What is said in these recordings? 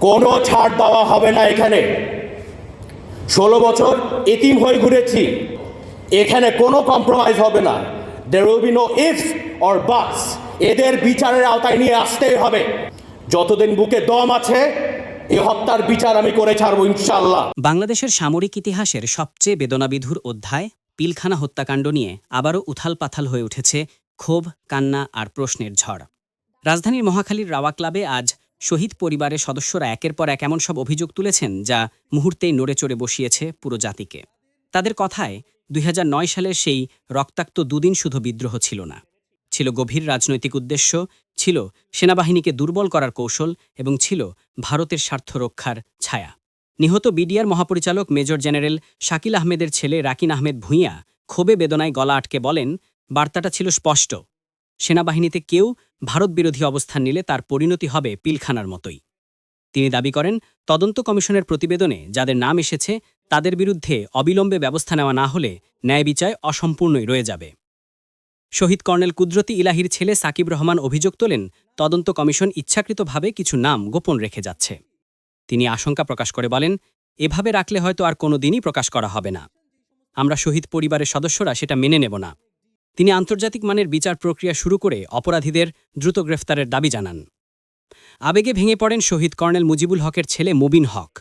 কোনো ছাড় দেওয়া হবে না। এখানে 16 বছর এতিম হয়ে ঘুরেছি, এখানে কোনো কম্প্রোমাইজ হবে না। There will be no ifs or buts. এদের বিচারের আওতায় নিয়ে আসতেই হবে। যতদিন বুকে দম আছে এই হত্যার বিচার আমি করে ছাড়বো ইনশাআল্লাহ। বাংলাদেশের সামরিক ইতিহাসের সবচেয়ে বেদনাবিধুর অধ্যায় পিলখানা হত্যাকাণ্ড নিয়ে আবারও উথালপাথাল হয়ে উঠেছে ক্ষোভ, কান্না আর প্রশ্নের ঝড়। রাজধানীর মহাখালীর রাওয়া ক্লাবে আজ শহীদ পরিবারের সদস্যরা একের পর এক এমন সব অভিযোগ তুলেছেন যা মুহূর্তেই নড়েচড়ে বসিয়েছে পুরো জাতিকে। তাদের কথায় 2009 সালের সেই রক্তাক্ত দুদিন শুধু বিদ্রোহ ছিল না, ছিল গভীর রাজনৈতিক উদ্দেশ্য, ছিল সেনাবাহিনীকে দুর্বল করার কৌশল এবং ছিল ভারতের স্বার্থ রক্ষার ছায়া। নিহত বিডিআর মহাপরিচালক মেজর জেনারেল শাকিল আহমেদের ছেলে রাকিন আহমেদ ভূঁইয়া ক্ষোভে বেদনায় গলা আটকে বলেন, বার্তাটা ছিল স্পষ্ট। সেনাবাহিনীতে কেউ ভারত বিরোধী অবস্থান নিলে তার পরিণতি হবে পিলখানার মতোই। তিনি দাবি করেন, তদন্ত কমিশনের প্রতিবেদনে যাদের নাম এসেছে তাদের বিরুদ্ধে অবিলম্বে ব্যবস্থা নেওয়া না হলে ন্যায় বিচার অসম্পূর্ণই রয়ে যাবে। শহীদ কর্নেল কুদরতি ইলাহির ছেলে সাকিব রহমান অভিযোগ তোলেন, তদন্ত কমিশন ইচ্ছাকৃতভাবে কিছু নাম গোপন রেখে যাচ্ছে। তিনি আশঙ্কা প্রকাশ করে বলেন, এভাবে রাখলে হয়তো আর কোনো দিনই প্রকাশ করা হবে না। আমরা শহীদ পরিবারের সদস্যরা সেটা মেনে নেব না। তিনি আন্তর্জাতিক মানের বিচার প্রক্রিয়া শুরু করে অপরাধীদের দ্রুত গ্রেফতারের দাবি জানান। আবেগে ভেঙে পড়েন শহীদ কর্নেল মুজিবুল হকের ছেলে মুবিন হক।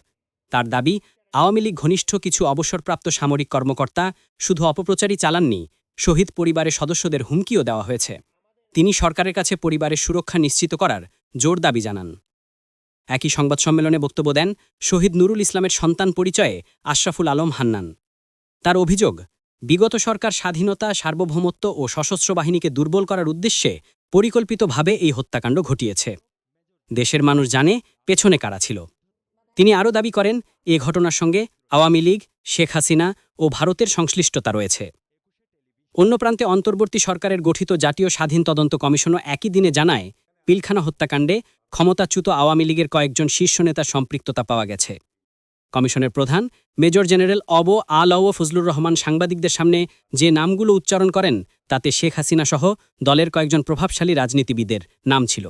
তার দাবি, আওয়ামী লীগ ঘনিষ্ঠ কিছু অবসরপ্রাপ্ত সামরিক কর্মকর্তা শুধু অপপ্রচারই চালাননি, শহীদ পরিবারের সদস্যদের হুমকিও দেওয়া হয়েছে। তিনি সরকারের কাছে পরিবারের সুরক্ষা নিশ্চিত করার জোর দাবি জানান। একই সংবাদ সম্মেলনে বক্তব্য দেন শহীদ নুরুল ইসলামের সন্তান পরিচয়ে আশরাফুল আলম হান্নান। তার অভিযোগ, বিগত সরকার স্বাধীনতা, সার্বভৌমত্ব ও সশস্ত্র বাহিনীকে দুর্বল করার উদ্দেশ্যে পরিকল্পিতভাবে এই হত্যাকাণ্ড ঘটিয়েছে। দেশের মানুষ জানে পেছনে কারা ছিল। তিনি আরও দাবি করেন, এ ঘটনার সঙ্গে আওয়ামী লীগ, শেখ হাসিনা ও ভারতের সংশ্লিষ্টতা রয়েছে। অন্য প্রান্তে অন্তর্বর্তী সরকারের গঠিত জাতীয় স্বাধীন তদন্ত কমিশনও একই দিনে জানায়, পিলখানা হত্যাকাণ্ডে ক্ষমতাচ্যুত আওয়ামী লীগের কয়েকজন শীর্ষ নেতার সম্পৃক্ততা পাওয়া গেছে। কমিশনের প্রধান মেজর জেনারেল আল ফজলুর রহমান সাংবাদিকদের সামনে যে নামগুলো উচ্চারণ করেন তাতে শেখ হাসিনা সহ দলের কয়েকজন প্রভাবশালী রাজনীতিবিদের নাম ছিল।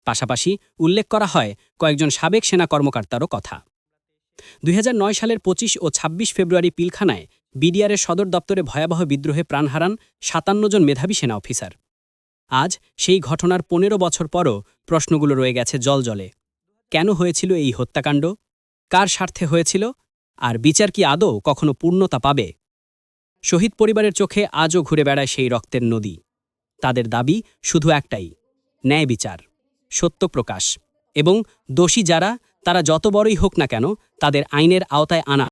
পাশাপাশি উল্লেখ করা হয় কয়েকজন সাবেক সেনা কর্মকর্তারও কথা। 2009 সালের 25 ও 26 ফেব্রুয়ারি পিলখানায় বিডিআরের সদর দপ্তরে ভয়াবহ বিদ্রোহে প্রাণ হারান 57 জন মেধাবী সেনা অফিসার। আজ সেই ঘটনার 15 বছর পরও প্রশ্নগুলো রয়ে গেছে জলজলে। কেন হয়েছিল এই হত্যাকাণ্ড? কার স্বার্থে হয়েছিল? আর বিচার কি আদৌ কখনো পূর্ণতা পাবে? শহীদ পরিবারের চোখে আজও ঘুরে বেড়ায় সেই রক্তের নদী। তাদের দাবি শুধু একটাই, ন্যায় বিচার, সত্য প্রকাশ এবং দোষী যারা, তারা যত বড়ই হোক না কেন, তাদের আইনের আওতায় আনা।